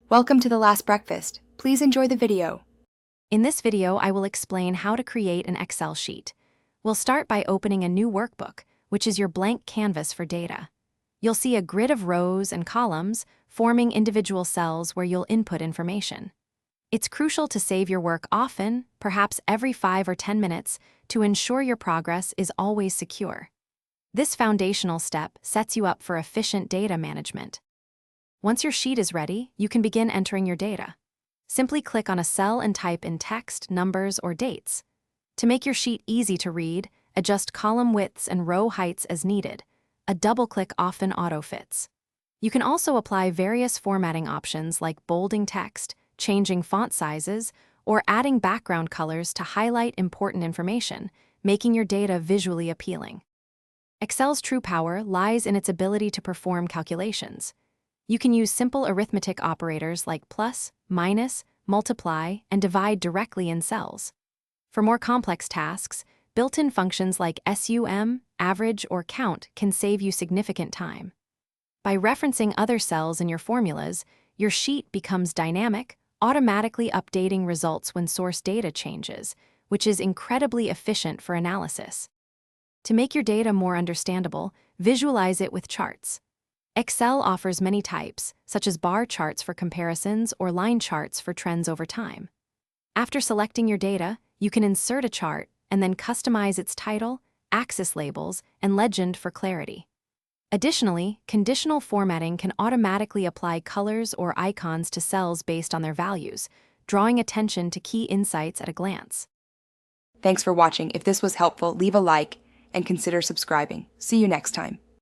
Welcome to the last breakfast. Please enjoy the video. In this video, I will explain how to create an Excel sheet. We'll start by opening a new workbook, which is your blank canvas for data. You'll see a grid of rows and columns forming individual cells where you'll input information. It's crucial to save your work often, perhaps every 5 or 10 minutes, to ensure your progress is always secure. This foundational step sets you up for efficient data management. Once your sheet is ready, you can begin entering your data. Simply click on a cell and type in text, numbers, or dates. To make your sheet easy to read, adjust column widths and row heights as needed. A double-click often auto-fits. You can also apply various formatting options like bolding text, changing font sizes, or adding background colors to highlight important information, making your data visually appealing. Excel's true power lies in its ability to perform calculations. You can use simple arithmetic operators like plus, minus, multiply, and divide directly in cells. For more complex tasks, built-in functions like sum, average, or count can save you significant time. By referencing other cells in your formulas, your sheet becomes dynamic, automatically updating results when source data changes, which is incredibly efficient for analysis. To make your data more understandable, visualize it with charts. Excel offers many types, such as bar charts for comparisons or line charts for trends over time. After selecting your data, you can insert a chart and then customize its title, axis labels, and legend for clarity. Additionally, conditional formatting can automatically apply colors or icons to cells based on their values, drawing attention to key insights at a glance. Thanks for watching. If this was helpful, leave a like and consider subscribing. See you next time.